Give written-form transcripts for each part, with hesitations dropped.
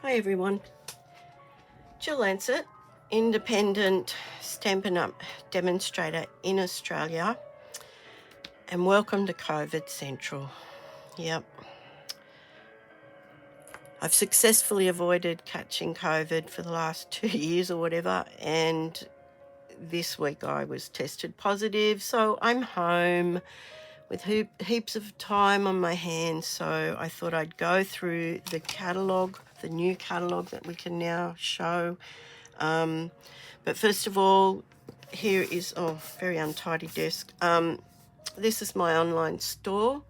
Hi everyone, Jill Lancet, independent Stampin' Up demonstrator in Australia, and welcome to COVID Central. Yep, I've successfully avoided catching COVID for the last 2 years or whatever, and this week I was tested positive, so I'm home with heaps of time on my hands, so I thought I'd go through the catalogue, the new catalogue that we can now show. But first of all, here is, very untidy desk. This is my online store.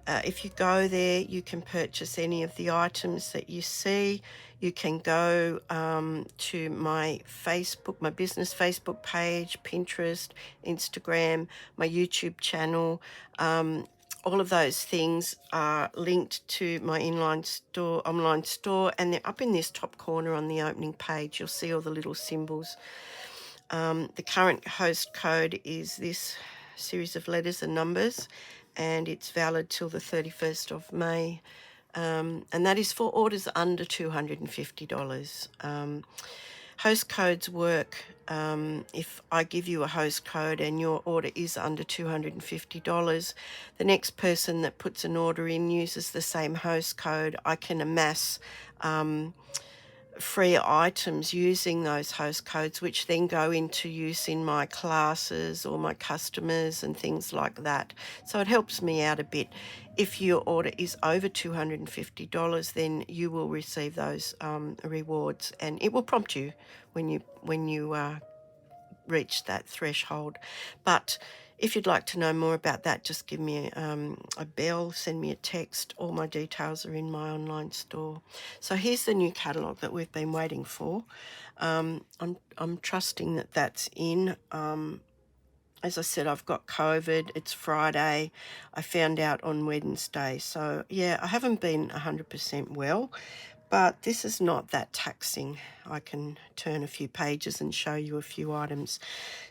If you go there, you can purchase any of the items that you see. You can go to my Facebook, my business Facebook page, Pinterest, Instagram, my YouTube channel. All of those things are linked to my online store, and they're up in this top corner on the opening page. You'll see all the little symbols. The current host code is this series of letters and numbers, and it's valid till the 31st of May. And that is for orders under $250. Host codes work if I give you a host code and your order is under $250. The next person that puts an order in uses the same host code. I can amass free items using those host codes, which then go into use in my classes or my customers and things like that. So it helps me out a bit. If your order is over $250, then you will receive those rewards, and it will prompt you when you reach that threshold. But if you'd like to know more about that, just give me a bell, send me a text. All my details are in my online store. So here's the new catalogue that we've been waiting for. I'm trusting that that's in. As I said, I've got COVID. It's Friday. I found out on Wednesday. So yeah, I haven't been 100% well, but this is not that taxing. I can turn a few pages and show you a few items.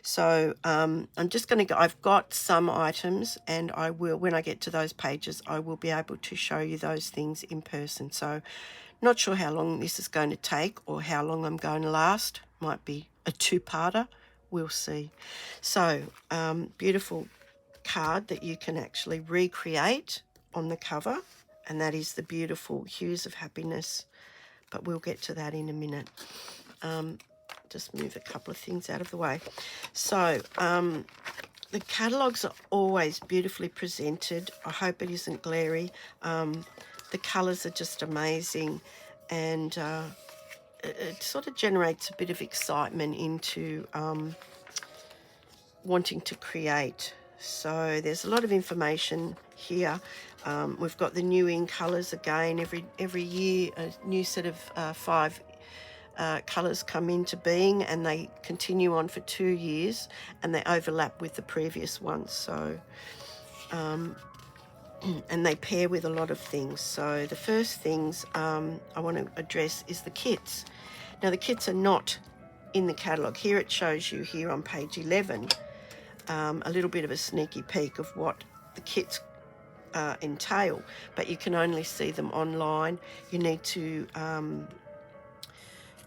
So I'm just going to go. I've got some items, and I will, when I get to those pages, I will be able to show you those things in person. So not sure how long this is going to take or how long I'm going to last. Might be a two-parter. We'll see. So beautiful card that you can actually recreate on the cover, and that is the beautiful Hues of Happiness, but we'll get to that in a minute. Just move a couple of things out of the way. So the catalogues are always beautifully presented. I hope it isn't glary. The colours are just amazing, and it sort of generates a bit of excitement into wanting to create. So there's a lot of information here. We've got the new in colours again. Every year a new set of 5 colours come into being, and they continue on for 2 years, and they overlap with the previous ones. So and they pair with a lot of things. So the first things I want to address is the kits. Now the kits are not in the catalogue. Here it shows you here on page 11 a little bit of a sneaky peek of what the kits entail, but you can only see them online. You need to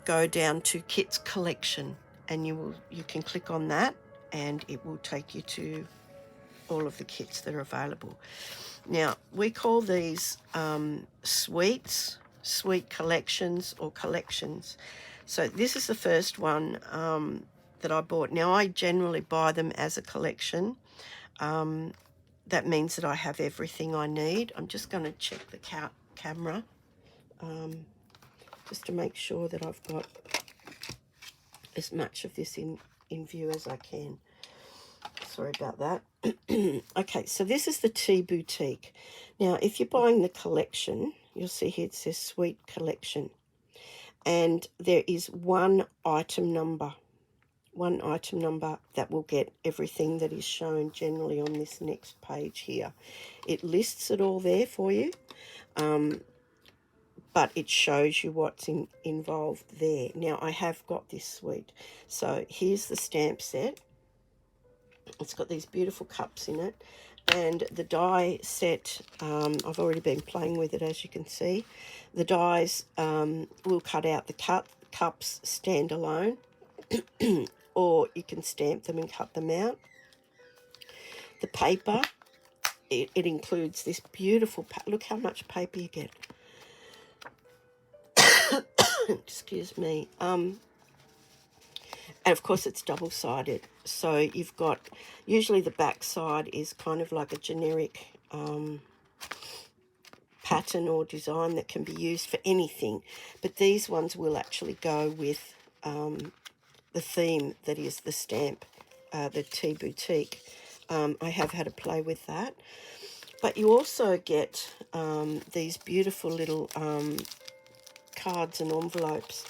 go down to Kits Collection, and you can click on that, and it will take you to all of the kits that are available. Now we call these suites, suite collections, or collections. So this is the first one that I bought. Now I generally buy them as a collection. That means that I have everything I need. I'm just going to check the camera just to make sure that I've got as much of this in view as I can. Sorry about that. Okay, so this is the Tea Boutique. Now, if you're buying the collection, you'll see here it says Suite Collection. And there is one item number that will get everything that is shown generally on this next page here. It lists it all there for you, but it shows you what's involved there. Now, I have got this suite. So here's the stamp set. It's got these beautiful cups in it, And the die set, I've already been playing with it, as you can see. The dies will cut out the cups standalone, or you can stamp them and cut them out. The paper, it includes this beautiful, look how much paper you get. Excuse me. And of course it's double-sided. So you've got, usually the back side is kind of like a generic pattern or design that can be used for anything. But these ones will actually go with the theme that is the stamp, the Tea Boutique. I have had a play with that. But you also get these beautiful little cards and envelopes.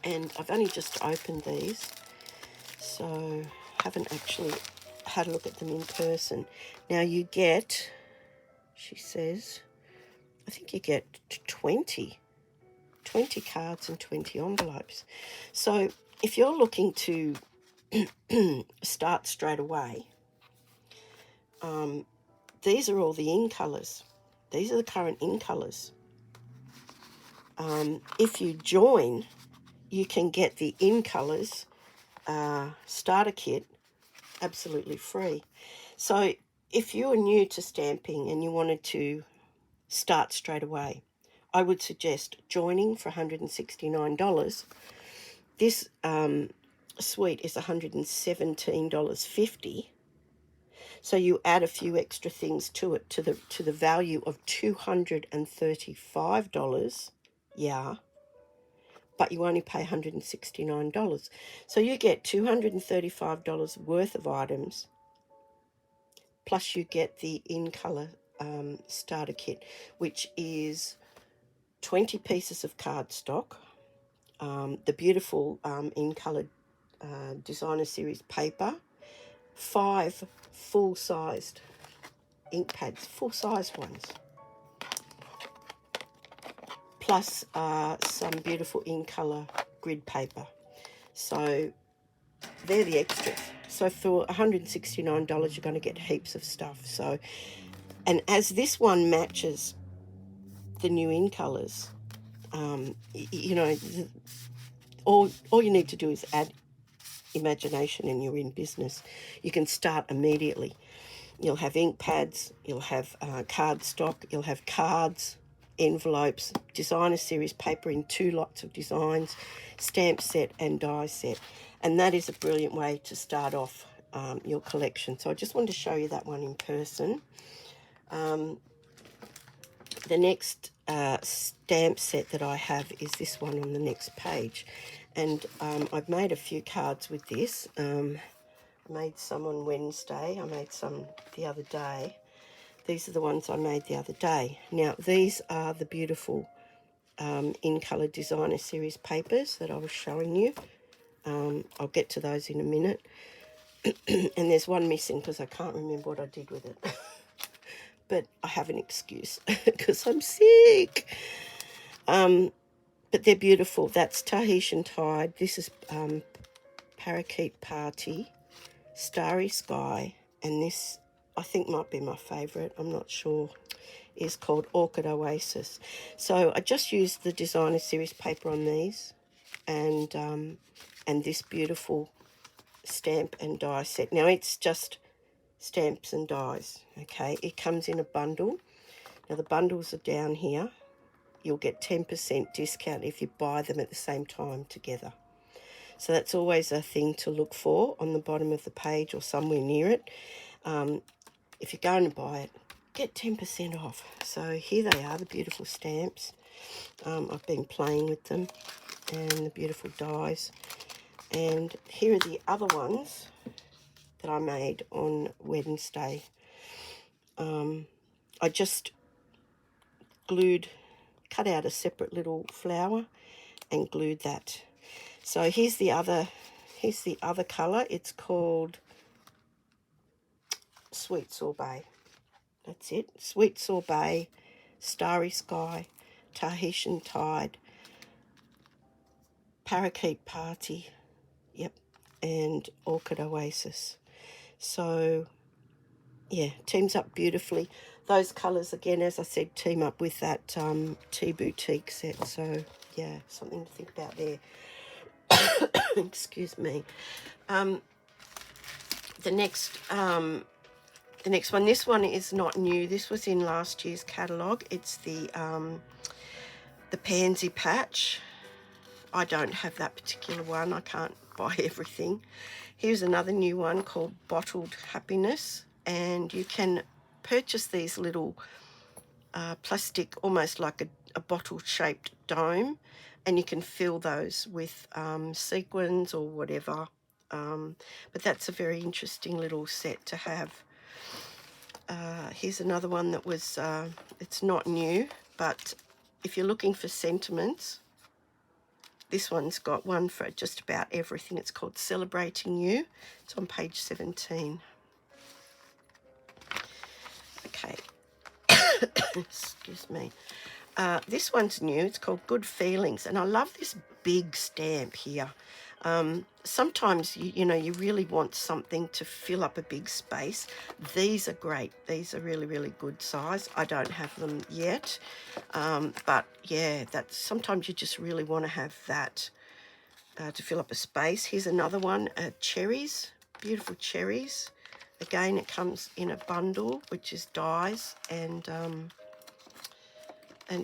And I've only just opened these, so haven't actually had a look at them in person. Now you get, she says, I think you get 20 cards and 20 envelopes. So if you're looking to start straight away, these are all the in colours. These are the current in colours. If you join, you can get the in colours starter kit absolutely free. So if you're new to stamping and you wanted to start straight away, I would suggest joining for $169. This suite is $117.50. So you add a few extra things to it to the value of $235. Yeah. But you only pay $169. So you get $235 worth of items, plus you get the in-colour starter kit, which is 20 pieces of cardstock, the beautiful in-coloured designer series paper, 5 full-sized ink pads, full-sized ones, plus some beautiful in-colour grid paper. So they're the extras. So for $169, you're going to get heaps of stuff. So, and as this one matches the new in colours, you know, all you need to do is add imagination and you're in business. You can start immediately. You'll have ink pads, you'll have cardstock, you'll have cards, envelopes, designer series paper in 2 lots of designs, stamp set and die set. And that is a brilliant way to start off your collection. So I just wanted to show you that one in person. The next stamp set that I have is this one on the next page. And I've made a few cards with this. I made some on Wednesday. I made some the other day. These are the ones I made the other day. Now, these are the beautiful in-colour designer series papers that I was showing you. I'll get to those in a minute. And there's one missing because I can't remember what I did with it. But I have an excuse because I'm sick. But they're beautiful. That's Tahitian Tide. This is Parakeet Party, Starry Sky, and this I think might be my favourite, I'm not sure, is called Orchid Oasis. So I just used the designer series paper on these and this beautiful stamp and die set. Now it's just stamps and dies, okay? It comes in a bundle. Now the bundles are down here. You'll get 10% discount if you buy them at the same time together. So that's always a thing to look for on the bottom of the page or somewhere near it. If you're going to buy it, get 10% off. So here they are, the beautiful stamps. I've been playing with them and the beautiful dies. And here are the other ones that I made on Wednesday. I just cut out a separate little flower and glued that. So here's the other colour. It's called Sweet Sorbet. That's it. Sweet Sorbet, Starry Sky, Tahitian Tide, Parakeet Party, – and Orchid Oasis. So yeah, teams up beautifully. Those colours, again, as I said, team up with that Tea Boutique set. So, yeah, something to think about there. Excuse me. The next one, this one is not new. This was in last year's catalogue. It's the Pansy Patch. I don't have that particular one. I can't buy everything. Here's another new one called Bottled Happiness, and you can purchase these little plastic, almost like a bottle-shaped dome, and you can fill those with sequins or whatever. But that's a very interesting little set to have. Here's another one that was, it's not new, but if you're looking for sentiments, this one's got one for just about everything. It's called Celebrating You. It's on page 17. Okay. Excuse me. This one's new. It's called Good Feelings, and I love this big stamp here. Sometimes you really want something to fill up a big space. These are great. These are really, really good size. I don't have them yet, but yeah, that's sometimes you just really want to have that to fill up a space. Here's another one, cherries, beautiful cherries. Again, it comes in a bundle, which is dies and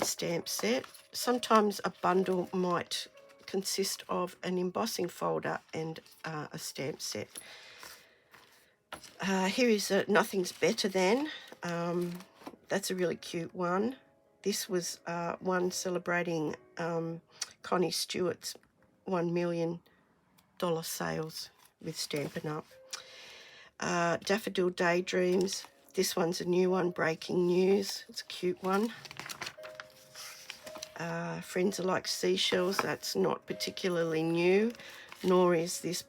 stamp set. Sometimes a bundle might consist of an embossing folder and a stamp set. Here is Nothing's Better Than. That's a really cute one. This was one celebrating Connie Stewart's $1 million sales with Stampin' Up. Daffodil Daydreams. This one's a new one, Breaking News. It's a cute one. Friends Are Like Seashells. That's not particularly new, nor is this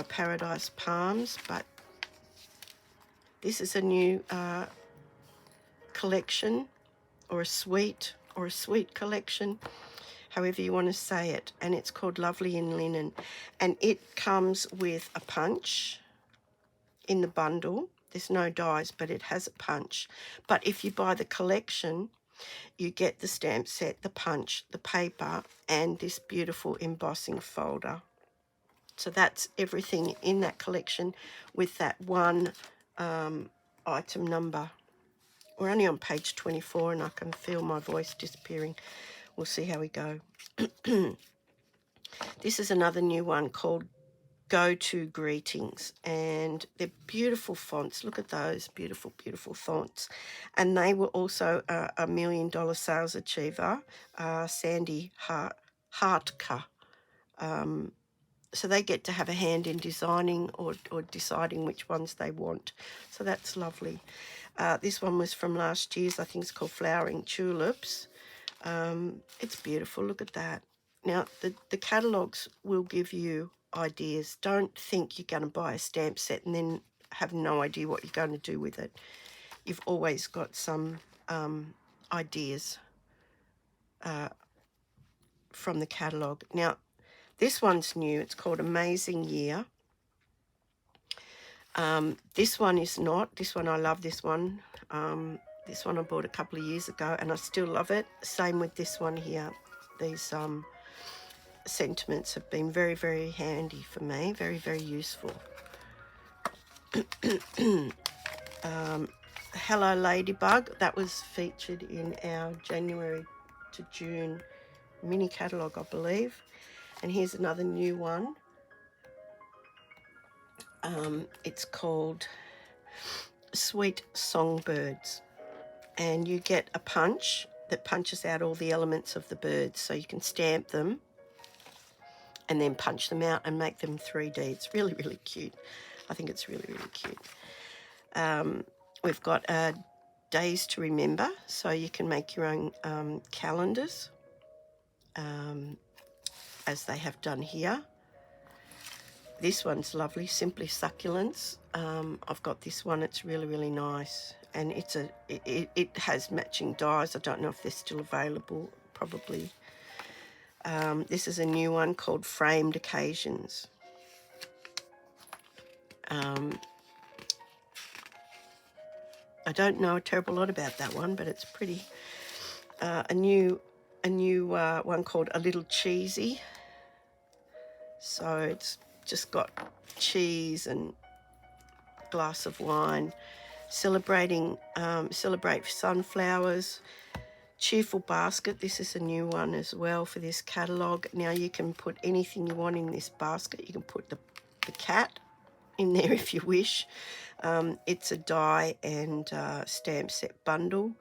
Paradise Palms, but this is a new collection, or a suite collection, however you want to say it, and it's called Lovely in Linen, and it comes with a punch in the bundle. There's no dies, but it has a punch. But if you buy the collection, you get the stamp set, the punch, the paper, and this beautiful embossing folder. So that's everything in that collection with that one item number. We're only on page 24 and I can feel my voice disappearing. We'll see how we go. This is another new one called Go To Greetings, and they're beautiful fonts. Look at those beautiful, beautiful fonts. And they were also a $1 million sales achiever, Sandy Hartka. So they get to have a hand in designing or deciding which ones they want. So that's lovely. This one was from last year's. I think it's called Flowering Tulips. It's beautiful. Look at that. Now, the catalogues will give you ideas. Don't think you're going to buy a stamp set and then have no idea what you're going to do with it. You've always got some ideas from the catalogue. Now, this one's new. It's called Amazing Year. This one is not. This one, I love this one. This one I bought a couple of years ago and I still love it. Same with this one here. These sentiments have been very, very handy for me. Very, very useful. Hello Ladybug. That was featured in our January to June mini catalogue, I believe. And here's another new one. It's called Sweet Songbirds, and you get a punch that punches out all the elements of the birds, so you can stamp them and then punch them out and make them 3D. It's really, really cute. I think it's really, really cute. We've got Days to Remember, so you can make your own calendars, as they have done here. This one's lovely, Simply Succulents. I've got this one. It's really, really nice, and it has matching dies. I don't know if they're still available. Probably. This is a new one called Framed Occasions. I don't know a terrible lot about that one, but it's pretty. A new one called A Little Cheesy. So it's just got cheese and glass of wine. Celebrate sunflowers. Cheerful basket. This is a new one as well for this catalogue. Now you can put anything you want in this basket. You can put the cat in there if you wish. It's a die and stamp set bundle.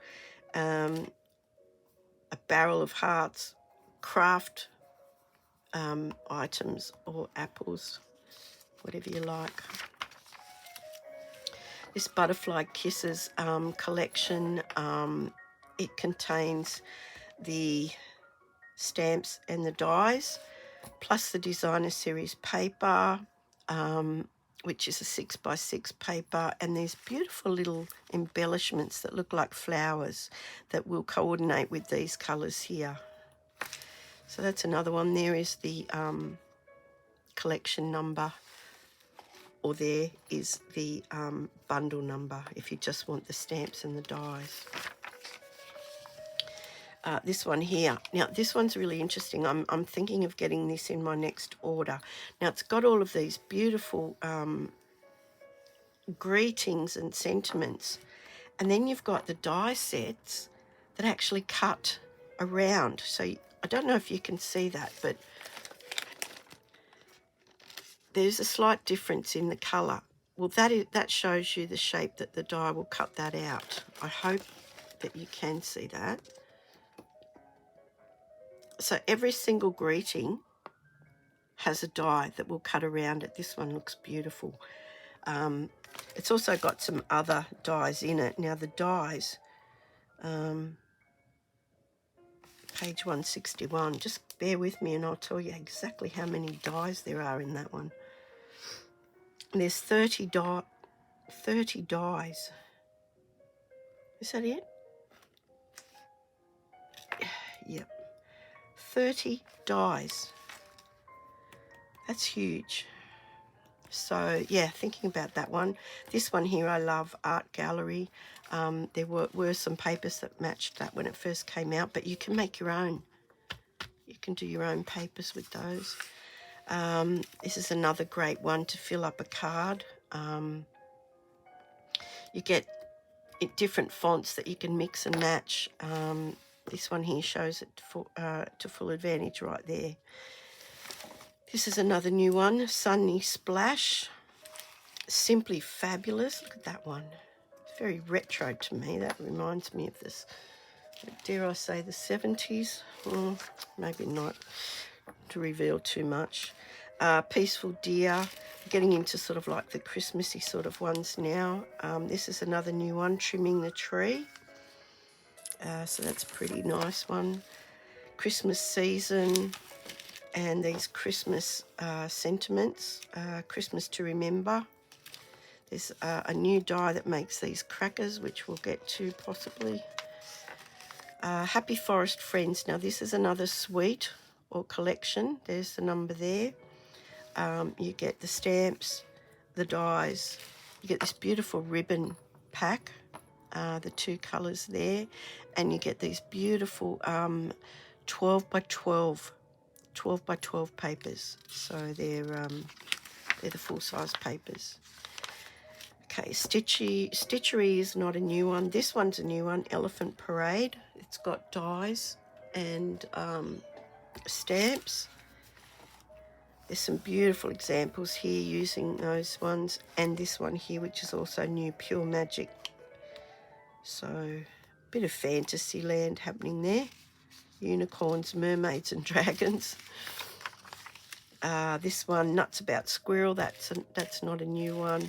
A barrel of hearts, craft items or apples, whatever you like. This Butterfly Kisses collection, it contains the stamps and the dies, plus the designer series paper, which is a 6x6 paper, and there's beautiful little embellishments that look like flowers that will coordinate with these colours here. So that's another one. There is the collection number, or there is the bundle number if you just want the stamps and the dies. This one here. Now, this one's really interesting. I'm thinking of getting this in my next order. Now, it's got all of these beautiful greetings and sentiments. And then you've got the die sets that actually cut around. So I don't know if you can see that, but there's a slight difference in the colour. Well, that shows you the shape that the die will cut that out. I hope that you can see that. So every single greeting has a die that will cut around it. This one looks beautiful. It's also got some other dies in it. Now the dies, page 161, just bear with me and I'll tell you exactly how many dies there are in that one. And there's 30 dies. Is that it? Yep. 30 dies. That's huge. So yeah, thinking about that one. This one here I love, Art Gallery. There were some papers that matched that when it first came out, but you can make your own. You can do your own papers with those. This is another great one to fill up a card. You get different fonts that you can mix and match. This one here shows it to full advantage right there. This is another new one, Sunny Splash. Simply Fabulous. Look at that one. It's very retro to me. That reminds me of this, dare I say, the 70s. Maybe not to reveal too much. Peaceful Deer. Getting into sort of like the Christmassy sort of ones now. This is another new one, Trimming the Tree. So that's a pretty nice one. Christmas Season. And these Christmas sentiments, Christmas to Remember. There's a new die that makes these crackers, which we'll get to possibly. Happy Forest Friends. Now, this is another suite or collection. There's the number there. You get the stamps, the dies. You get this beautiful ribbon pack, the two colours there. And you get these beautiful 12 by 12 papers, so they're the full-size papers. Okay, Stitchery is not a new one. This one's a new one, Elephant Parade. It's got dies and stamps. There's some beautiful examples here using those ones, and this one here, which is also new, Pure Magic. So a bit of fantasy land happening there. Unicorns, mermaids and dragons. This one, Nuts About Squirrel, that's not a new one.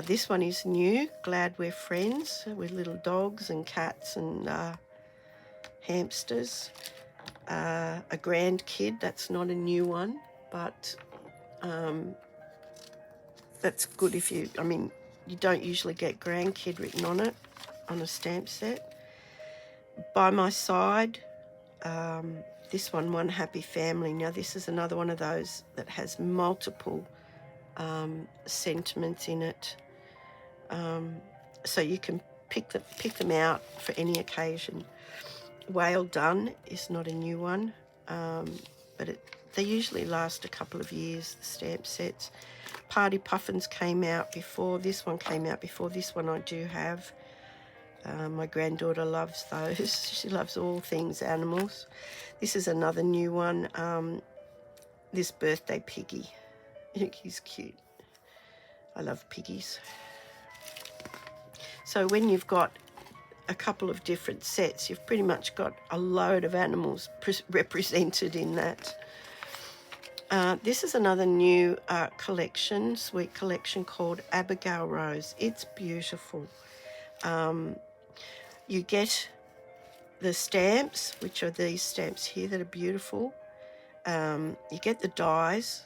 This one is new, Glad We're Friends, with little dogs and cats and hamsters. A Grand Kid, that's not a new one, but that's good if you don't usually get Grand Kid written on it, on a stamp set. By My Side. This one Happy Family. Now this is another one of those that has multiple sentiments in it. So you can pick them out for any occasion. Whale Done is not a new one, but they usually last a couple of years, the stamp sets. Party Puffins came out before. This one came out before. This one I do have. My granddaughter loves those. She loves all things animals. This is another new one. This birthday Piggy. I think he's cute. I love piggies. So when you've got a couple of different sets, you've pretty much got a load of animals represented in that. This is another new collection, sweet collection called Abigail Rose. It's beautiful. You get the stamps, which are these stamps here that are beautiful. You get the dies.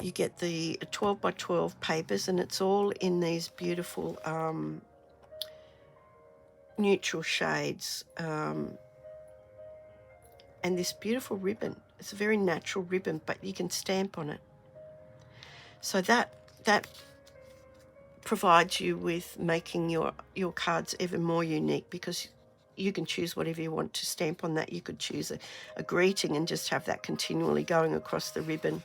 You get the 12 by 12 papers, and it's all in these beautiful neutral shades. And this beautiful ribbon. It's a very natural ribbon, but you can stamp on it. So that provides you with making your cards even more unique, because you can choose whatever you want to stamp on that. You could choose a greeting and just have that continually going across the ribbon.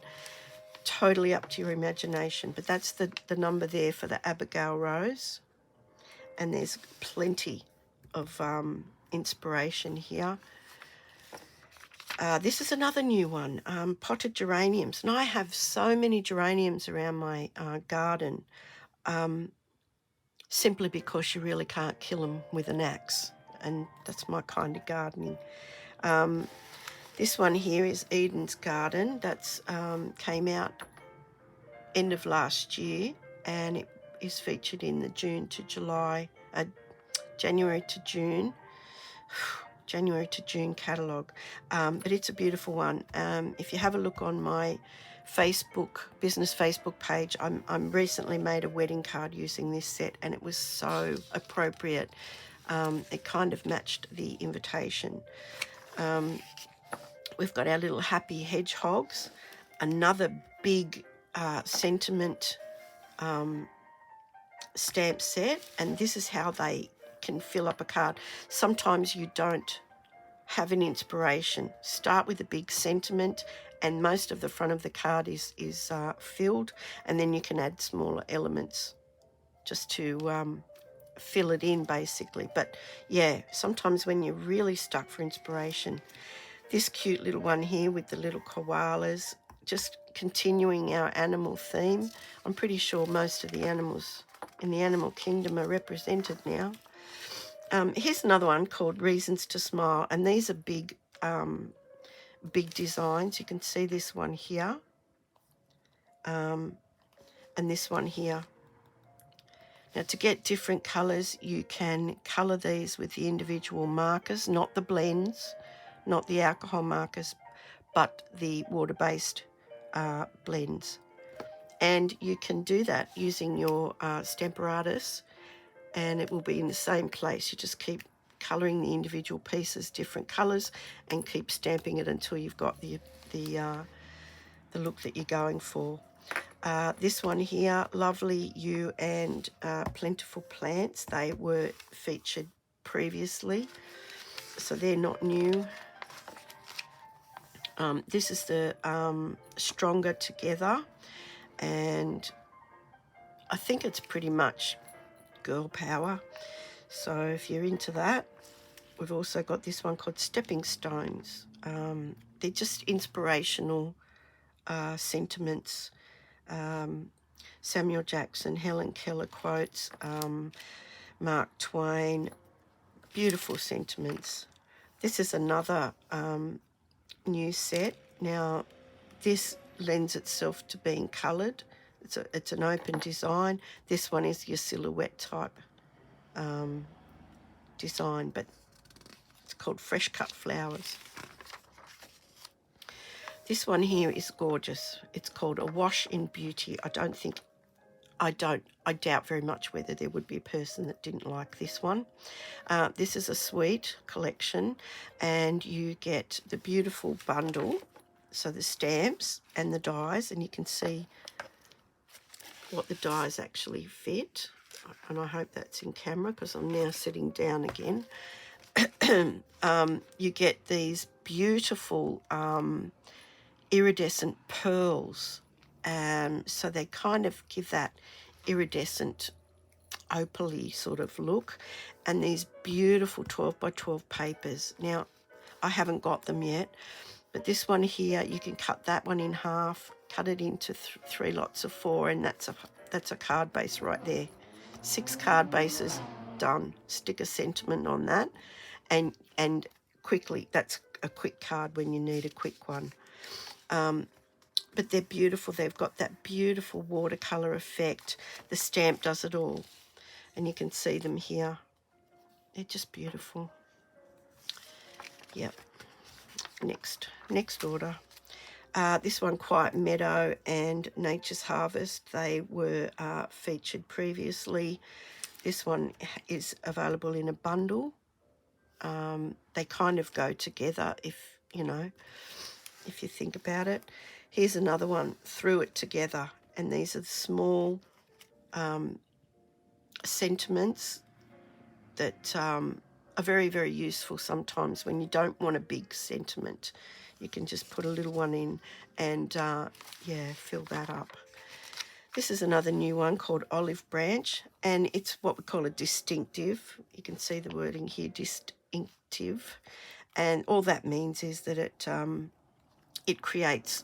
Totally up to your imagination. But that's the number there for the Abigail Rose. And there's plenty of inspiration here. This is another new one, potted geraniums. And I have so many geraniums around my garden, simply because you really can't kill them with an axe. And that's my kind of gardening. This one here is Eden's Garden. That's came out end of last year, and it is featured in the January to June catalogue. But it's a beautiful one. If you have a look on my business Facebook page, I'm recently made a wedding card using this set, and it was so appropriate. It kind of matched the invitation. We've got our little happy hedgehogs, another big sentiment stamp set, and this is how they can fill up a card. Sometimes you don't have an inspiration. Start with a big sentiment, and most of the front of the card is filled, and then you can add smaller elements just to fill it in, basically. But yeah, sometimes when you're really stuck for inspiration, this cute little one here with the little koalas, just continuing our animal theme. I'm pretty sure most of the animals in the animal kingdom are represented now. Here's another one called Reasons to Smile, and these are big designs. You can see this one here, and this one here. Now, to get different colours, you can colour these with the individual markers, not the blends, not the alcohol markers, but the water-based blends. And you can do that using your Stamparatus, and it will be in the same place. You just keep colouring the individual pieces different colours and keep stamping it until you've got the look that you're going for. This one here, Lovely You and Plentiful Plants, they were featured previously, so they're not new. This is the Stronger Together, and I think it's pretty much girl power. So if you're into that, we've also got this one called Stepping Stones. They're just inspirational sentiments. Samuel Jackson, Helen Keller quotes, Mark Twain, beautiful sentiments. This is another new set. Now, this lends itself to being coloured. It's an open design. This one is your silhouette type design, but it's called Fresh Cut Flowers. This one here is gorgeous. It's called A Wash in Beauty. I doubt very much whether there would be a person that didn't like this one. This is a sweet collection, and you get the beautiful bundle, so the stamps and the dies, and you can see what the dies actually fit. and I hope that's in camera because I'm now sitting down again. You get these beautiful iridescent pearls, so they kind of give that iridescent opaly sort of look, and these beautiful 12 by 12 papers. Now I haven't got them yet, but this one here, you can cut that one in half, cut it into 3 lots of 4, and that's a card base right there. 6 card bases done. Stick a sentiment on that, and quickly, that's a quick card when you need a quick one. But they're beautiful. They've got that beautiful watercolor effect. The stamp does it all, and you can see them here. They're just beautiful. Yep. Next order. This one, Quiet Meadow and Nature's Harvest. They were featured previously. This one is available in a bundle. They kind of go together if you think about it. Here's another one, Through It Together, and these are the small sentiments that are very, very useful sometimes when you don't want a big sentiment. You can just put a little one in and, fill that up. This is another new one called Olive Branch, and it's what we call a distinctive. You can see the wording here, distinctive, and all that means is that it creates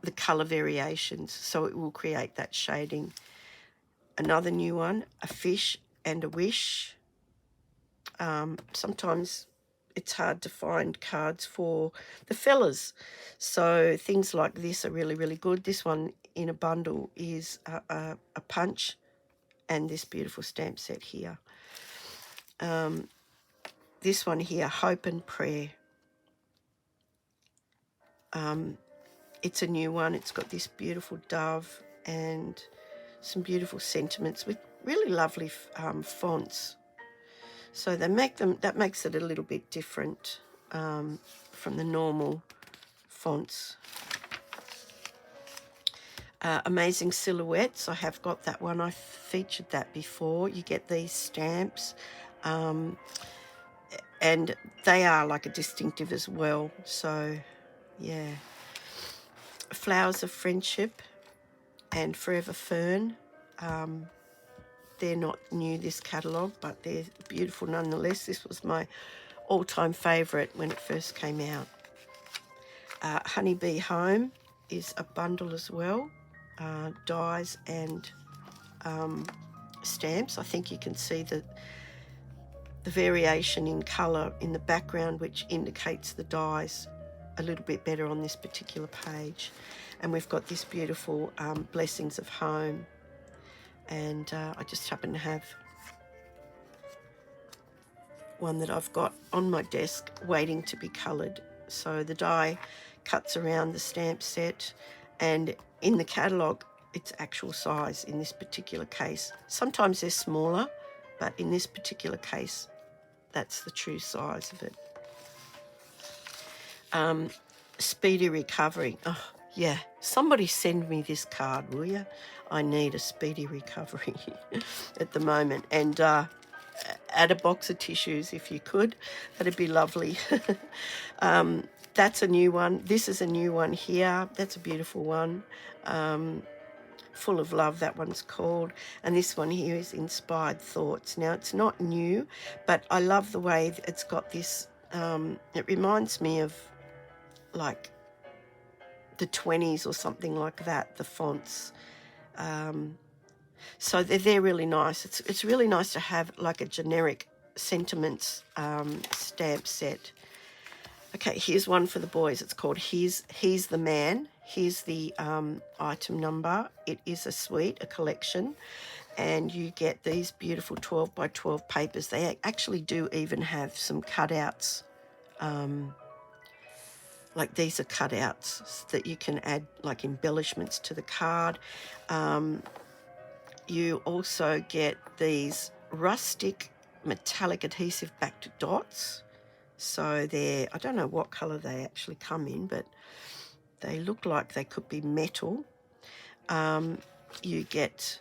the colour variations, so it will create that shading. Another new one, A Fish and a Wish. Sometimes it's hard to find cards for the fellas, so things like this are really, really good. This one in a bundle is a punch and this beautiful stamp set here. This one here, Hope and Prayer. It's a new one. It's got this beautiful dove and some beautiful sentiments with really lovely fonts. So that makes it a little bit different from the normal fonts. Amazing Silhouettes. I have got that one. I featured that before. You get these stamps, and they are like a distinctive as well. So, yeah. Flowers of Friendship and Forever Fern. They're not new, this catalogue, but they're beautiful nonetheless. This was my all-time favourite when it first came out. Honeybee Home is a bundle as well. Dies and stamps. I think you can see the variation in colour in the background, which indicates the dies a little bit better on this particular page. And we've got this beautiful Blessings of Home. And I just happen to have one that I've got on my desk waiting to be coloured. So the die cuts around the stamp set, and in the catalogue it's actual size in this particular case. Sometimes they're smaller, but in this particular case that's the true size of it. Speedy Recovery. Oh, yeah, somebody send me this card, will you? I need a speedy recovery at the moment. And add a box of tissues if you could. That'd be lovely. That's a new one. This is a new one here. That's a beautiful one. Full of Love, that one's called. And this one here is Inspired Thoughts. Now, it's not new, but I love the way it's got this. It reminds me of like the 20s or something like that, the fonts. So they're really nice. It's really nice to have like a generic sentiments stamp set. Okay, here's one for the boys. It's called He's the Man. Here's the item number. It is a suite, a collection, and you get these beautiful 12 by 12 papers. They actually do even have some cutouts. Like these are cutouts that you can add like embellishments to the card. You also get these rustic metallic adhesive backed dots. So I don't know what colour they actually come in, but they look like they could be metal. You get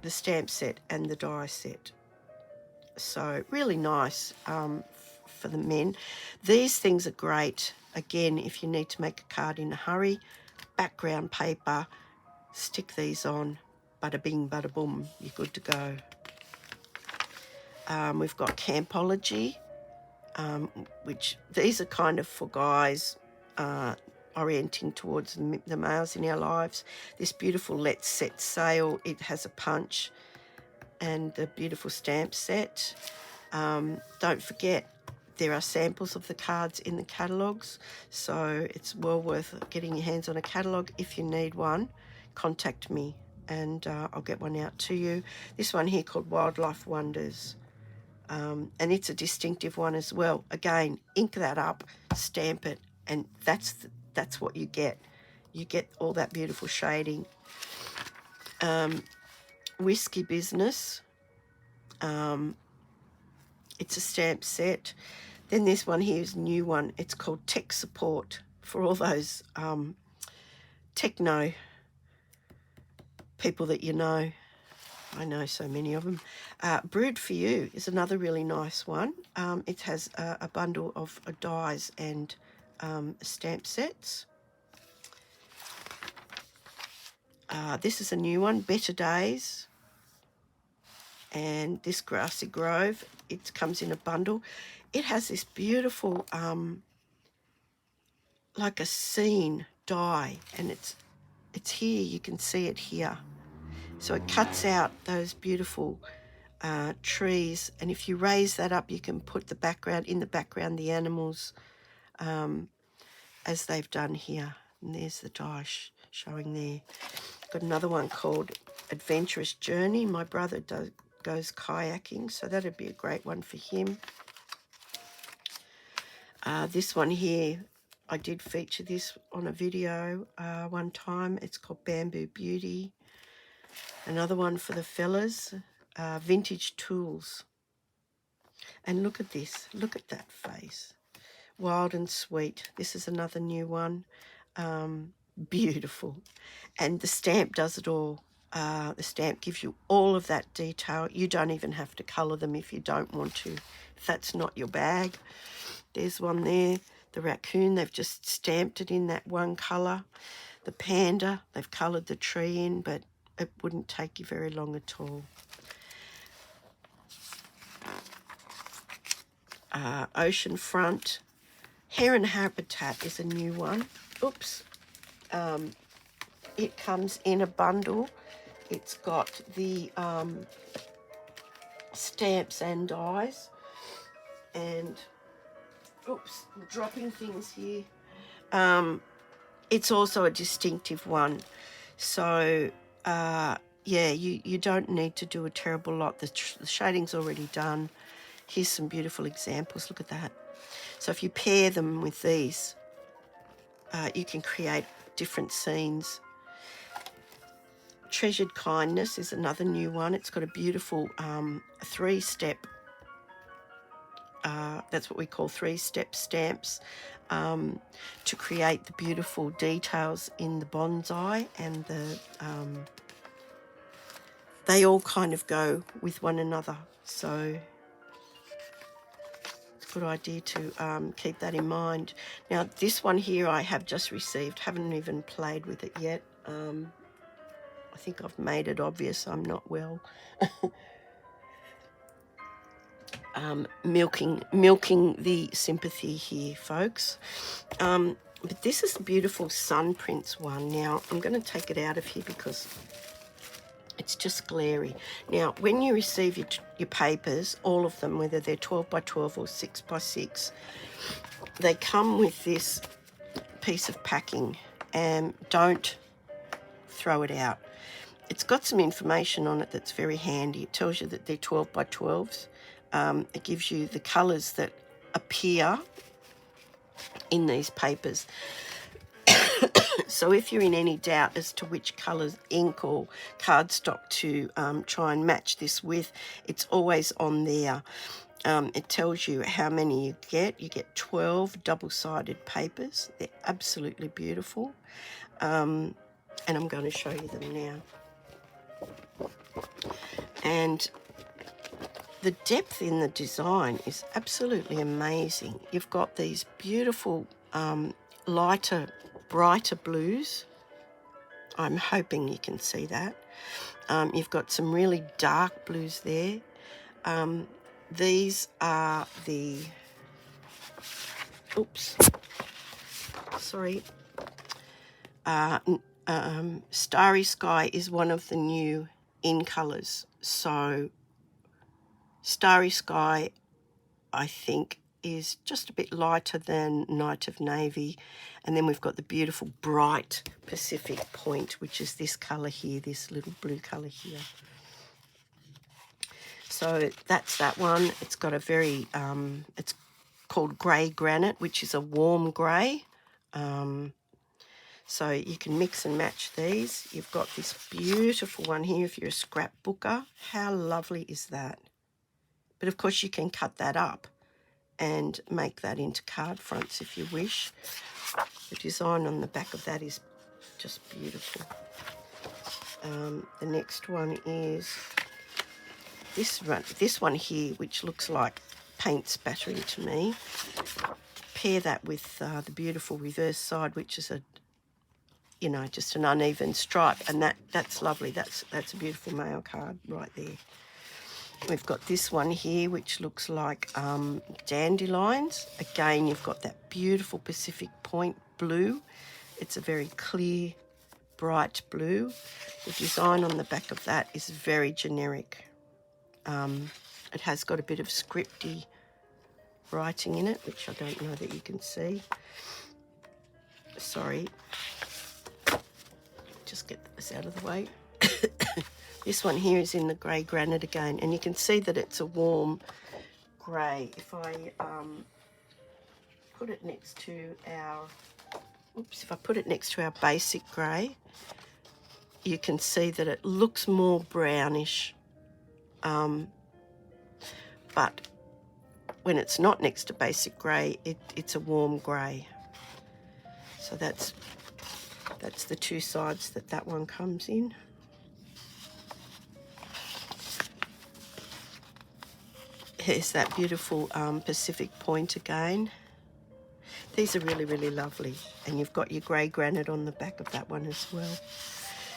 the stamp set and the die set. So really nice for the men. These things are great, again, if you need to make a card in a hurry. Background paper, stick these on, bada bing, bada boom, you're good to go. We've got Campology, which these are kind of for guys orienting towards the males in our lives. This beautiful Let's Set Sail, it has a punch and the beautiful stamp set. Don't forget, there are samples of the cards in the catalogues, so it's well worth getting your hands on a catalogue. If you need one, contact me and I'll get one out to you. This one here called Wildlife Wonders, and it's a distinctive one as well. Again, ink that up, stamp it, and that's what you get. You get all that beautiful shading. Whiskey Business. It's a stamp set. Then this one here is a new one. It's called Tech Support, for all those techno people that you know. I know so many of them. Brewed for You is another really nice one. It has a bundle of dies and stamp sets. This is a new one, Better Days. And this Grassy Grove, it comes in a bundle. It has this beautiful, like a scene die, and it's here, you can see it here. So it cuts out those beautiful trees, and if you raise that up, you can put the background, the animals, as they've done here. And there's the die showing there. Got another one called Adventurous Journey. My brother goes kayaking, so that'd be a great one for him. This one here, I did feature this on a video one time. It's called Bamboo Beauty. Another one for the fellas, Vintage Tools. And look at this, look at that face. Wild and Sweet. This is another new one. Beautiful. And the stamp does it all. The stamp gives you all of that detail. You don't even have to colour them if you don't want to, if that's not your bag. There's one there, the raccoon, they've just stamped it in that one colour. The panda, they've coloured the tree in, but it wouldn't take you very long at all. Oceanfront. Heron Habitat is a new one. Oops. It comes in a bundle. It's got the stamps and dies. And, oops, I'm dropping things here. It's also a distinctive one. So, yeah, you don't need to do a terrible lot. The shading's already done. Here's some beautiful examples. Look at that. So if you pair them with these, you can create different scenes. Treasured Kindness is another new one. It's got a beautiful three-step, that's what we call three-step stamps, to create the beautiful details in the bonsai, and they all kind of go with one another. So it's a good idea to keep that in mind. Now this one here I have just received, haven't even played with it yet. I think I've made it obvious I'm not well. Milking the sympathy here, folks. But this is a beautiful Sun Prince one. Now, I'm going to take it out of here because it's just glary. Now, when you receive your papers, all of them, whether they're 12 by 12 or 6 by 6, they come with this piece of packing, and don't throw it out. It's got some information on it that's very handy. It tells you that they're 12 by 12s. It gives you the colours that appear in these papers. So if you're in any doubt as to which colours ink or cardstock to try and match this with, it's always on there. It tells you how many you get. You get 12 double-sided papers. They're absolutely beautiful. And I'm going to show you them now. And the depth in the design is absolutely amazing. You've got these beautiful lighter, brighter blues. I'm hoping you can see that. You've got some really dark blues there. These are the, oops, sorry. Starry Sky is one of the new in colours. So Starry Sky, I think, is just a bit lighter than Night of Navy. And then we've got the beautiful bright Pacific Point, which is this colour here, this little blue colour here. So that's that one. It's got a very, it's called grey granite, which is a warm grey. So you can mix and match these. You've got this beautiful one here if you're a scrapbooker. How lovely is that? But of course you can cut that up and make that into card fronts if you wish. The design on the back of that is just beautiful. The next one is this one here, which looks like paint spattering to me. Pair that with the beautiful reverse side, which is a, you know, just an uneven stripe, and that's lovely. That's a beautiful mail card right there. We've got this one here, which looks like dandelions. Again, you've got that beautiful Pacific Point blue. It's a very clear, bright blue. The design on the back of that is very generic. It has got a bit of scripty writing in it, which I don't know that you can see. Sorry. Just get this out of the way. This one here is in the grey granite again, and you can see that it's a warm grey. If I put it next to our, if I put it next to our basic grey, you can see that it looks more brownish, but when it's not next to basic grey, it's a warm grey. So that's the two sides that one comes in. Here's that beautiful Pacific Point again. These are really, really lovely. And you've got your grey granite on the back of that one as well.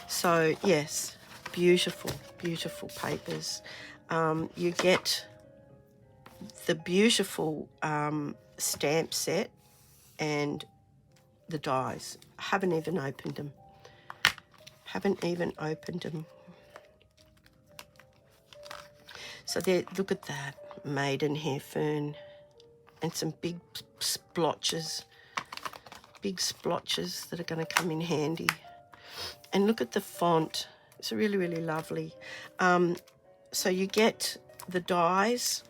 So, yes, beautiful, beautiful papers. You get the beautiful stamp set and the dies. I haven't even opened them. So there, look at that. Maidenhair fern and some big splotches that are going to come in handy. And look at the font. It's really, really lovely. So you get the dies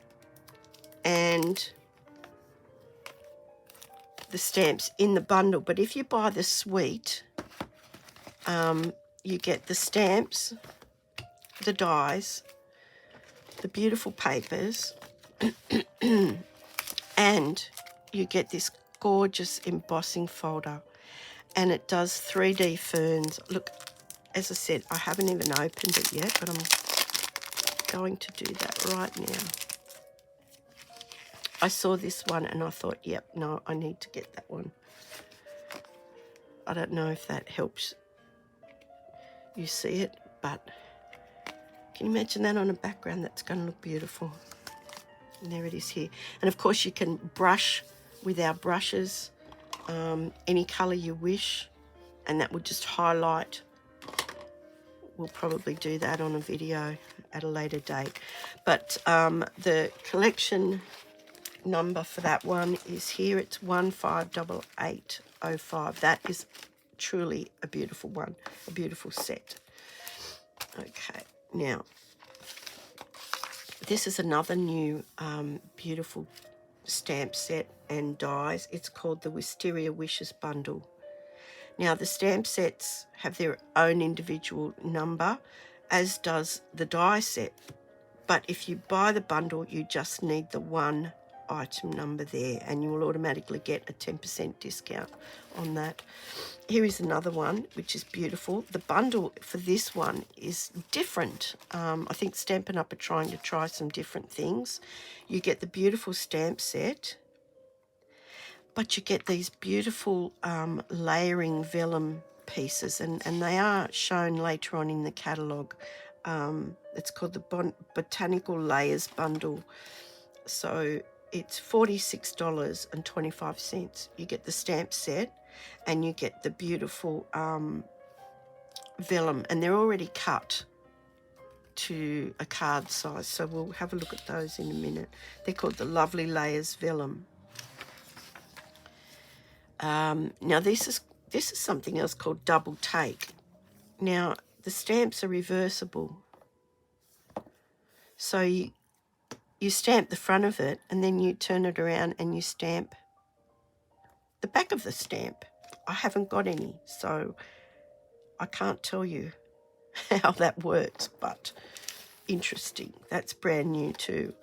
and the stamps in the bundle, but if you buy the suite, you get the stamps, the dies, the beautiful papers, and you get this gorgeous embossing folder, and it does 3D ferns. Look, as I said, I haven't even opened it yet, but I'm going to do that right now. I saw this one and I thought, yep, no, I need to get that one. I don't know if that helps you see it, but can you imagine that on a background? That's going to look beautiful. And there it is here. And of course you can brush with our brushes any colour you wish, and that would just highlight. We'll probably do that on a video at a later date. But the collection number for that one is here. It's 158805. That is truly a beautiful one, a beautiful set. Okay, now this is another new beautiful stamp set and dies. It's called the Wisteria Wishes Bundle. Now the stamp sets have their own individual number, as does the die set. But if you buy the bundle, you just need the one item number there, and you will automatically get a 10% discount on that. Here is another one, which is beautiful. The bundle for this one is different. I think Stampin' Up! Are trying to try some different things. You get the beautiful stamp set, but you get these beautiful layering vellum pieces, and they are shown later on in the catalogue. It's called the Botanical Layers Bundle. So it's $46.25. You get the stamp set and you get the beautiful vellum, and they're already cut to a card size. So we'll have a look at those in a minute. They're called the Lovely Layers Vellum. Now this is something else called Double Take. Now the stamps are reversible. So you stamp the front of it and then you turn it around and you stamp the back of the stamp. I haven't got any, so I can't tell you how that works, but interesting. That's brand new too.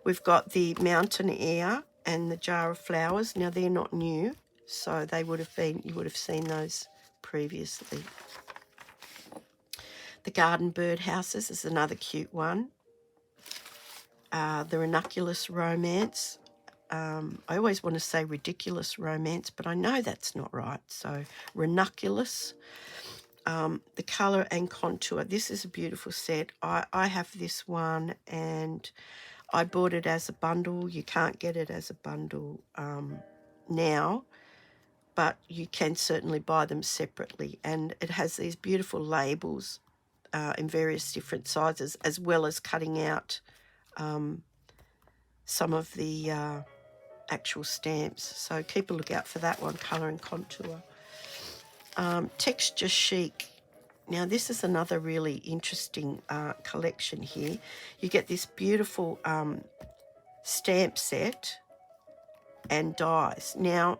We've got the Mountain Air and the Jar of Flowers. Now they're not new, so they would have been, you would have seen those previously. The Garden Birdhouses is another cute one. The Ranunculus Romance. I always want to say Ridiculous Romance, but I know that's not right. So Ranunculus. The Colour and Contour. This is a beautiful set. I have this one and I bought it as a bundle. You can't get it as a bundle now, but you can certainly buy them separately. And it has these beautiful labels in various different sizes, as well as cutting out some of the actual stamps. So keep a lookout for that one, Colour and Contour. Texture Chic. Now this is another really interesting collection here. You get this beautiful stamp set and dies. Now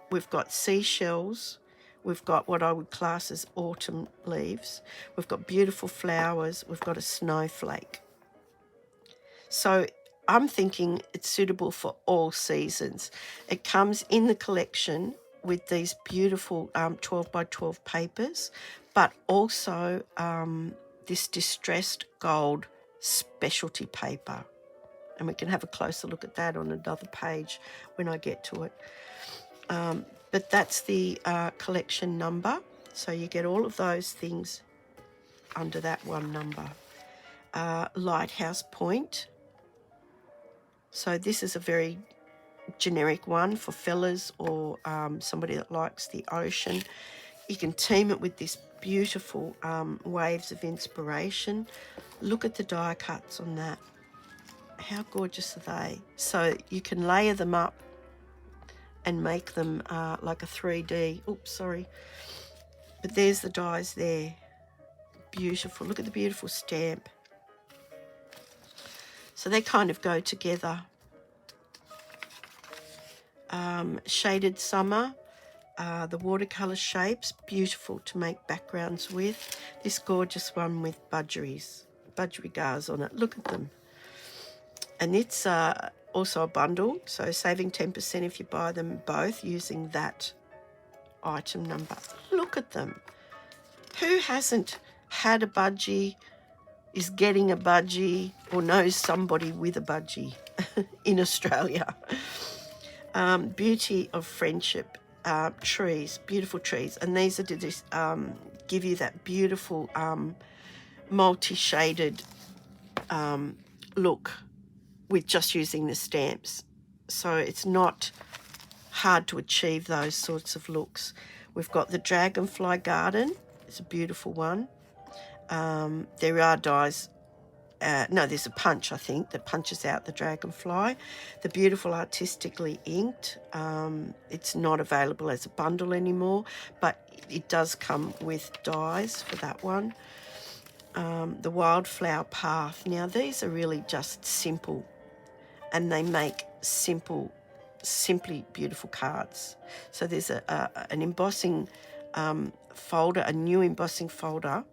we've got seashells, we've got what I would class as autumn leaves, we've got beautiful flowers, we've got a snowflake. So I'm thinking it's suitable for all seasons. It comes in the collection with these beautiful 12 by 12 papers, but also this distressed gold specialty paper. And we can have a closer look at that on another page when I get to it. But that's the collection number. So you get all of those things under that one number. Lighthouse Point. So this is a very generic one for fellas or somebody that likes the ocean. You can team it with this beautiful Waves of Inspiration. Look at the die cuts on that. How gorgeous are they? So you can layer them up and make them like a 3D. Oops, sorry. But there's the dies there. Beautiful. Look at the beautiful stamp. So they kind of go together. Shaded Summer. The watercolour shapes, beautiful to make backgrounds with. This gorgeous one with budgery gars on it. Look at them. And it's also a bundle, so saving 10% if you buy them both using that item number. Look at them. Who hasn't had a budgie, is getting a budgie, or knows somebody with a budgie in Australia? Beauty of Friendship. Trees, beautiful trees, and these are to just give you that beautiful multi-shaded look with just using the stamps. So it's not hard to achieve those sorts of looks. We've got the Dragonfly Garden. It's a beautiful one. There are dies. No, there's a punch, I think, that punches out the dragonfly. The beautiful artistically inked. It's not available as a bundle anymore, but it does come with dies for that one. The Wildflower Path. Now, these are really just simple, and they make simply beautiful cards. So there's an embossing folder, a new embossing folder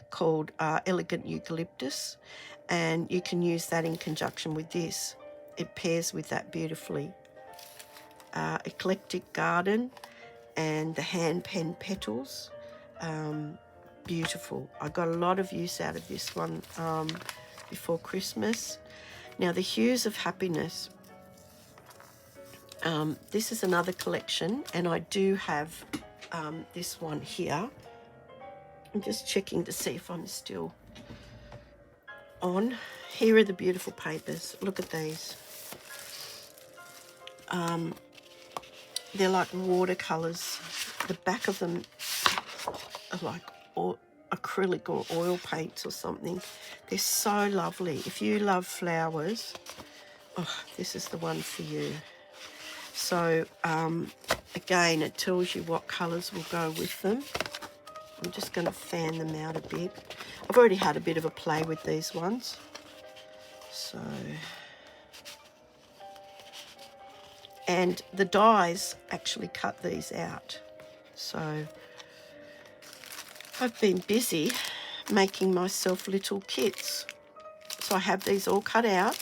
called Elegant Eucalyptus, and you can use that in conjunction with this. it pairs with that beautifully. Eclectic Garden and the hand pen petals. Beautiful. I got a lot of use out of this one before Christmas. Now the Hues of Happiness. This is another collection, and I do have this one here. I'm just checking to see if I'm still on. Here are the beautiful papers. Look at these. They're like watercolours. The back of them are like acrylic or oil paints or something. They're so lovely. If you love flowers, oh, this is the one for you. So again, it tells you what colours will go with them. I'm just going to fan them out a bit. I've already had a bit of a play with these ones. So, and the dies actually cut these out. So I've been busy making myself little kits. So I have these all cut out,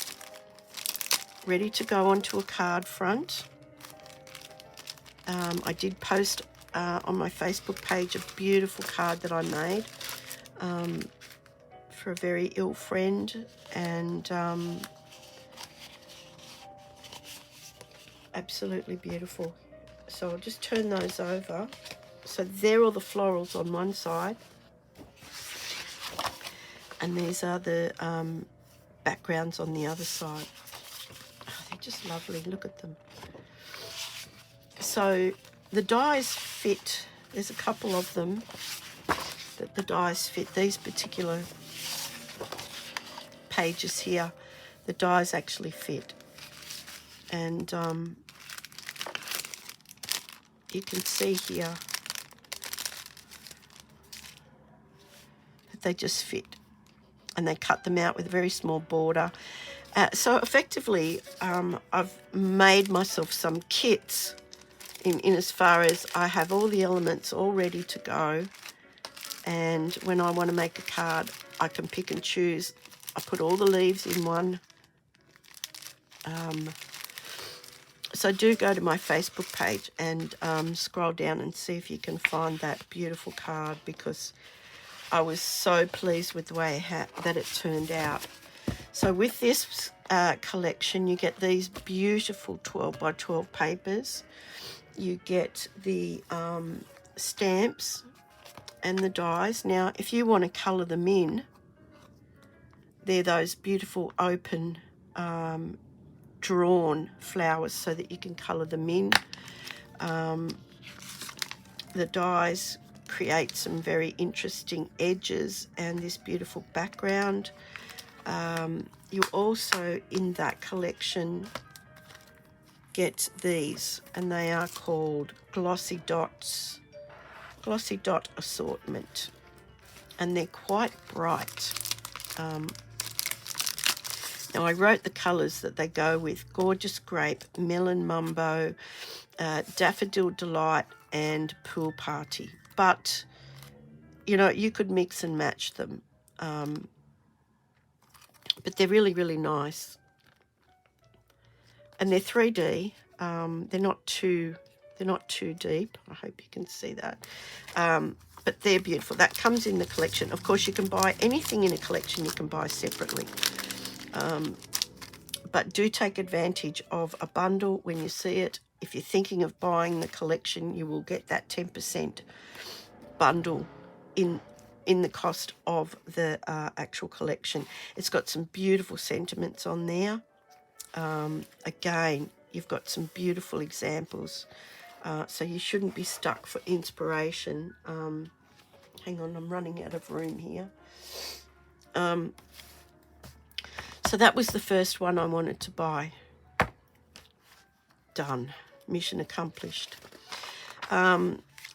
ready to go onto a card front. I did post on my Facebook page a beautiful card that I made for a very ill friend, and absolutely beautiful. So I'll just turn those over. So they're all the florals on one side, and these are the backgrounds on the other side. Oh, they're just lovely. Look at them. So the dies fit. There's a couple of them that the dies fit. These particular pages here, the dies actually fit. And you can see here that they just fit. And they cut them out with a very small border. So effectively, I've made myself some kits in as far as I have all the elements all ready to go, and when I want to make a card, I can pick and choose. I put all the leaves in one. So do go to my Facebook page and scroll down and see if you can find that beautiful card, because I was so pleased with the way that it turned out. So with this collection, you get these beautiful 12 by 12 papers. You get the stamps and the dies. Now, if you want to colour them in, they're those beautiful open drawn flowers so that you can colour them in. The dies create some very interesting edges and this beautiful background. You also, in that collection, get these, and they are called glossy dot assortment, and they're quite bright. Now I wrote the colours that they go with: Gorgeous Grape, Melon Mumbo, Daffodil Delight, and Pool Party. But you know, you could mix and match them, but they're really, really nice. And they're 3D. They're not too deep. I hope you can see that. But they're beautiful. That comes in the collection. Of course, you can buy anything in a collection. You can buy separately. But do take advantage of a bundle when you see it. If you're thinking of buying the collection, you will get that 10% bundle in the cost of the actual collection. It's got some beautiful sentiments on there. Again, you've got some beautiful examples, so you shouldn't be stuck for inspiration. Hang on, I'm running out of room here. So that was the first one I wanted to buy. Done. Mission accomplished.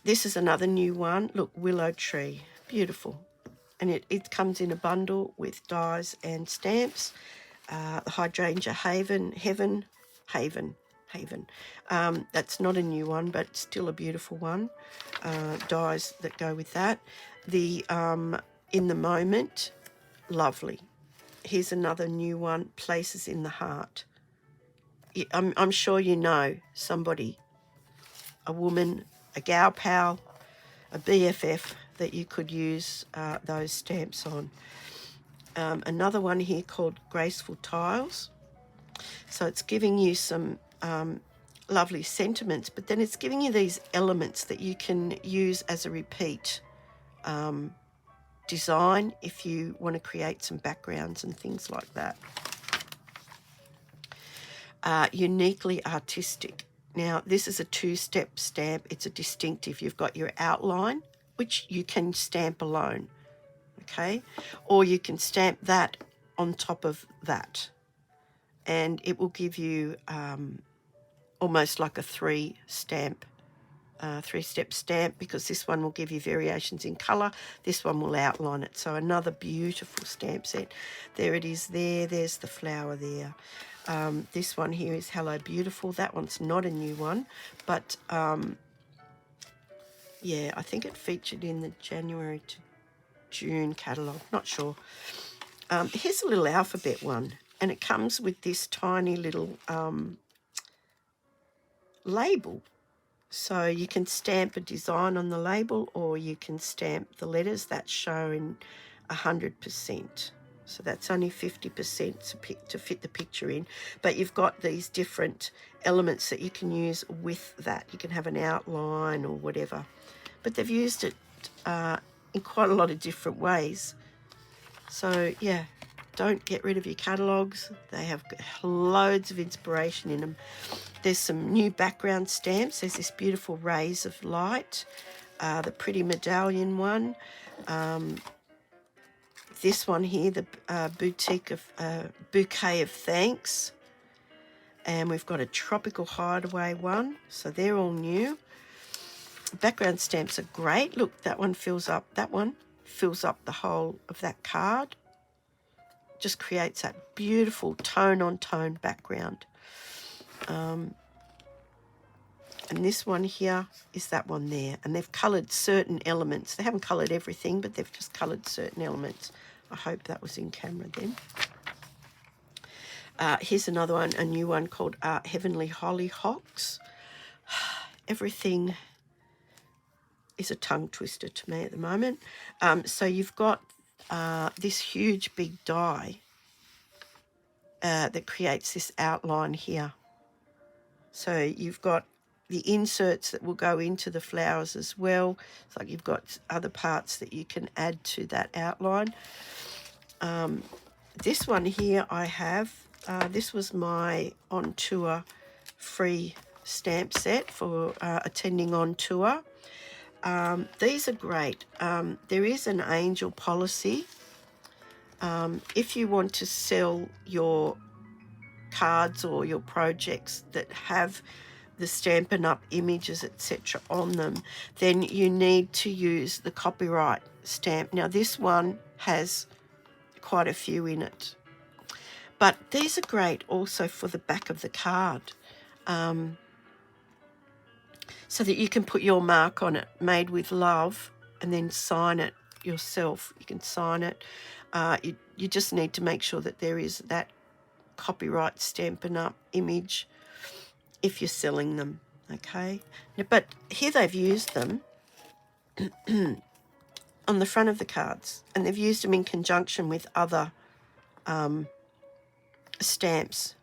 This is another new one. Look, Willow Tree. Beautiful. And it comes in a bundle with dies and stamps. The Hydrangea Haven. That's not a new one, but still a beautiful one. Dies that go with that. The In the Moment, lovely. Here's another new one, Places in the Heart. I'm sure you know somebody, a woman, a gal pal, a BFF that you could use those stamps on. Another one here called Graceful Tiles. So it's giving you some lovely sentiments, but then it's giving you these elements that you can use as a repeat design if you want to create some backgrounds and things like that. Uniquely artistic. Now, this is a 2-step stamp. It's a distinctive. You've got your outline, which you can stamp alone, okay? Or you can stamp that on top of that, and it will give you almost like a 3-step stamp, because this one will give you variations in colour. This one will outline it. So another beautiful stamp set. There it is there. There's the flower there. This one here is Hello Beautiful. That one's not a new one, but yeah, I think it featured in the January to June catalogue. Not sure. Here's a little alphabet one, and it comes with this tiny little label. So you can stamp a design on the label, or you can stamp the letters that show in 100%. So that's only 50% to fit the picture in. But you've got these different elements that you can use with that. You can have an outline or whatever. But they've used it in quite a lot of different ways. So, yeah, don't get rid of your catalogues. They have loads of inspiration in them. There's some new background stamps. There's this beautiful Rays of Light, the pretty medallion one. This one here, the Bouquet of Thanks. And we've got a Tropical Hideaway one. So they're all new. Background stamps are great. Look, that one fills up the whole of that card. Just creates that beautiful tone-on-tone background. And this one here is that one there. And they've coloured certain elements. They haven't coloured everything, but they've just coloured certain elements. I hope that was in camera then. Here's another one, a new one called Heavenly Hollyhocks. Everything is a tongue twister to me at the moment. So you've got this huge big die that creates this outline here. So you've got the inserts that will go into the flowers as well. It's like you've got other parts that you can add to that outline. This one here I have. This was my on tour free stamp set for attending on tour. These are great. There is an angel policy. If you want to sell your cards or your projects that have the Stampin' Up! Images, etc. on them, then you need to use the copyright stamp. Now, this one has quite a few in it. But these are great also for the back of the card. So that you can put your mark on it, made with love, and then sign it yourself. You can sign it. You just need to make sure that there is that copyright Stampin' Up! Image if you're selling them, okay? But here they've used them on the front of the cards, and they've used them in conjunction with other stamps.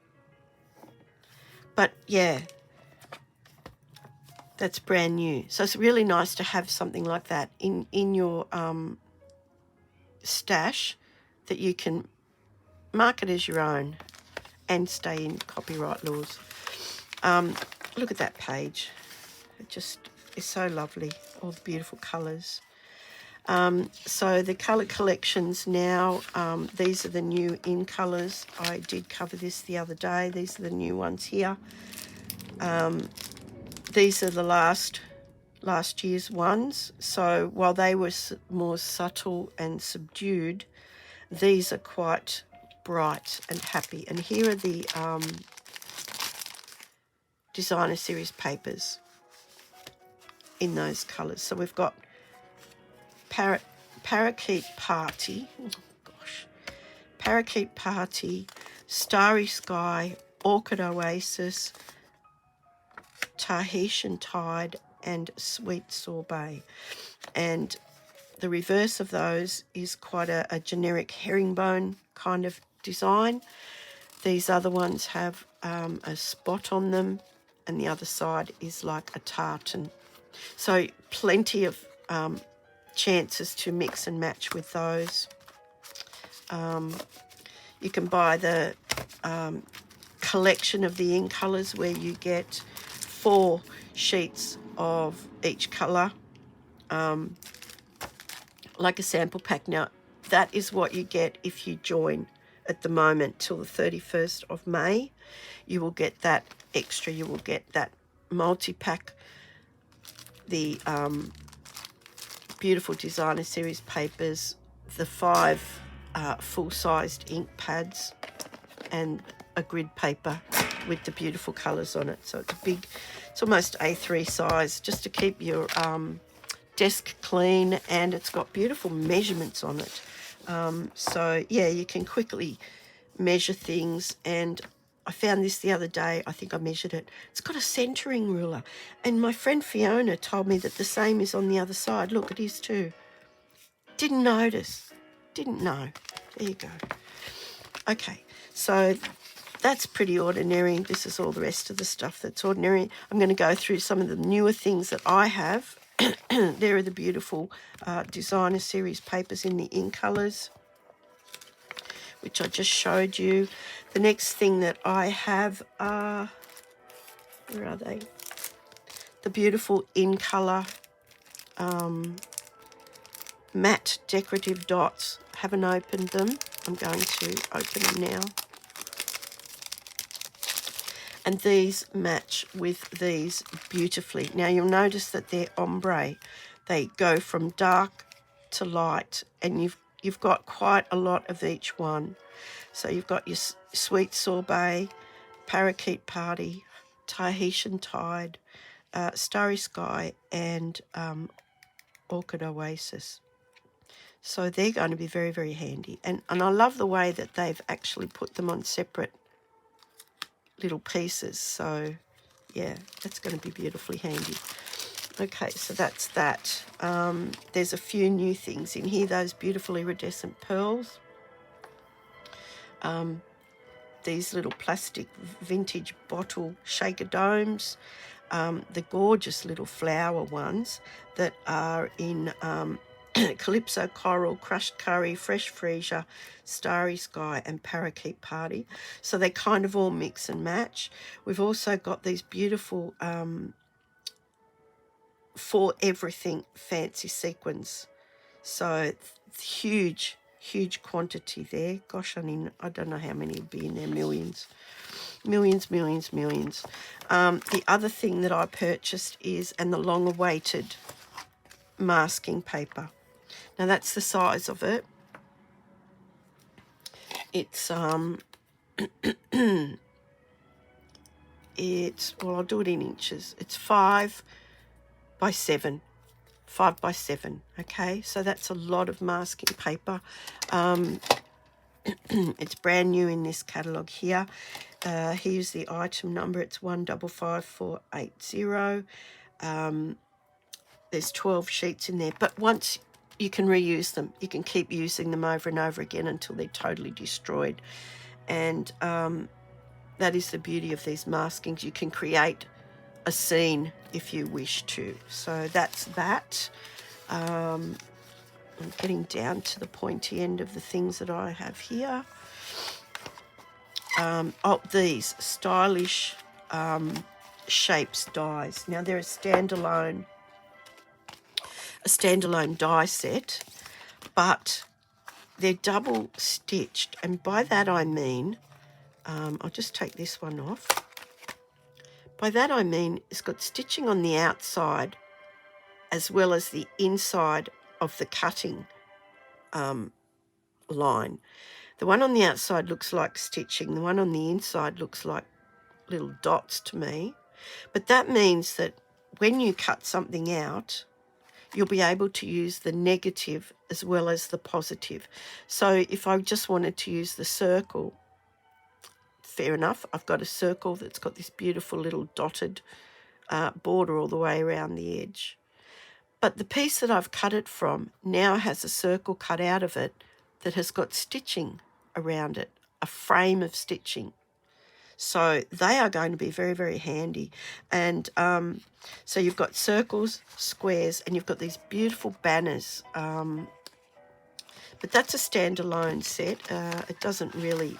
But, yeah, that's brand new. So it's really nice to have something like that in your stash that you can mark it as your own and stay in copyright laws. Look at that page. It just is so lovely, all the beautiful colours. So the colour collections now, these are the new in colours. I did cover this the other day. These are the new ones here. These are the last year's ones. So while they were more subtle and subdued, these are quite bright and happy. And here are the designer series papers in those colours. So we've got Parakeet Party, Parakeet Party, Starry Sky, Orchid Oasis, Tahitian Tide, and Sweet Sorbet. And the reverse of those is quite a generic herringbone kind of design. These other ones have a spot on them, and the other side is like a tartan. So plenty of chances to mix and match with those. You can buy the collection of the in colours where you get 4 sheets of each colour, like a sample pack. Now, that is what you get if you join at the moment till the 31st of May. You will get that extra. You will get that multi-pack, the beautiful designer series papers, the 5 full-sized ink pads, and a grid paper with the beautiful colours on it. So it's big, it's almost A3 size, just to keep your desk clean, and it's got beautiful measurements on it. So yeah, you can quickly measure things. And I found this the other day. I think I measured it. It's got a centering ruler, and my friend Fiona told me that the same is on the other side. Look, it is too. Didn't notice. Didn't know. There you go. Okay, so that's pretty ordinary. This is all the rest of the stuff that's ordinary. I'm going to go through some of the newer things that I have. There are the beautiful designer series papers in the in colours, which I just showed you. The next thing that I have are, where are they? The beautiful in colour matte decorative dots. Haven't opened them. I'm going to open them now. And these match with these beautifully. Now you'll notice that they're ombre. They go from dark to light, and you've got quite a lot of each one. So you've got your Sweet Sorbet, Parakeet Party, Tahitian Tide, Starry Sky, and Orchid Oasis. So they're going to be very, very handy. And I love the way that they've actually put them on separate little pieces. So yeah, that's going to be beautifully handy. Okay, so that's that. There's a few new things in here. Those beautiful iridescent pearls. These little plastic vintage bottle shaker domes. The gorgeous little flower ones that are in Calypso Coral, Crushed Curry, Fresh Freesia, Starry Sky, and Parakeet Party. So they kind of all mix and match. We've also got these beautiful for everything fancy sequins. So huge quantity there. Gosh, I don't know how many would be in there. Millions. The other thing that I purchased is, and the long-awaited masking paper. Now that's the size of it. It's well, I'll do it in inches. It's 5 by 7. 5 by 7. Okay, so that's a lot of masking paper. It's brand new in this catalogue here. Here's the item number. It's 155480. There's 12 sheets in there, but once you can reuse them, you can keep using them over and over again until they're totally destroyed. And that is the beauty of these maskings. You can create a scene if you wish to. So that's that. I'm getting down to the pointy end of the things that I have here. These stylish shapes dies. Now they're a standalone die set, but they're double stitched, and by that I mean, I'll just take this one off. By that I mean it's got stitching on the outside as well as the inside of the cutting line. The one on the outside looks like stitching. The one on the inside looks like little dots to me. But that means that when you cut something out, you'll be able to use the negative as well as the positive. So if I just wanted to use the circle, fair enough. I've got a circle that's got this beautiful little dotted border all the way around the edge. But the piece that I've cut it from now has a circle cut out of it that has got stitching around it, a frame of stitching. So they are going to be very, very handy. And so you've got circles, squares, and you've got these beautiful banners. But that's a standalone set. It doesn't really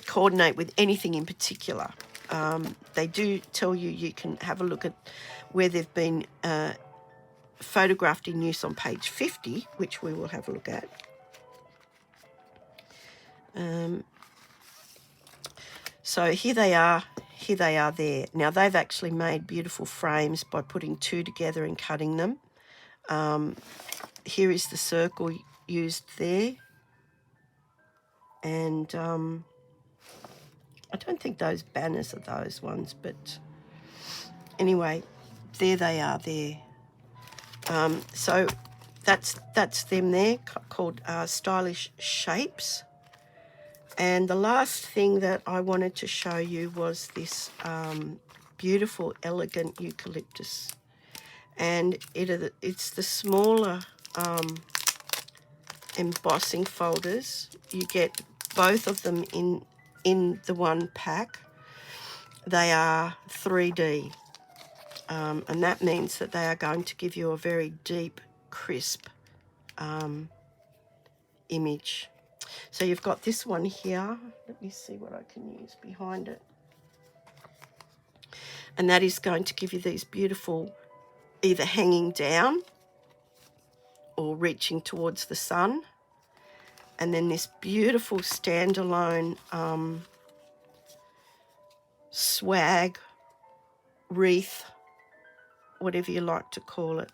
coordinate with anything in particular. They do tell you can have a look at where they've been photographed in use on page 50, which we will have a look at. So here they are there. Now they've actually made beautiful frames by putting two together and cutting them. Here is the circle used there. And I don't think those banners are those ones, but anyway, there they are there. So that's them there, called Stylish Shapes. And the last thing that I wanted to show you was this beautiful, elegant eucalyptus. And it's the smaller embossing folders. You get both of them in the one pack. They are 3D. And that means that they are going to give you a very deep, crisp image. So you've got this one here. Let me see what I can use behind it. And that is going to give you these beautiful, either hanging down or reaching towards the sun. And then this beautiful standalone swag, wreath, whatever you like to call it.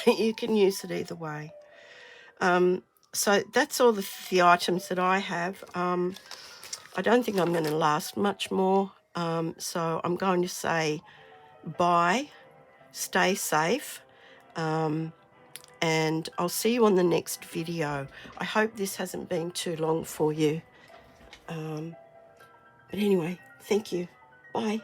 You can use it either way. So that's all the items that I have. I don't think I'm going to last much more. So I'm going to say bye, stay safe, and I'll see you on the next video. I hope this hasn't been too long for you. But anyway, thank you. Bye.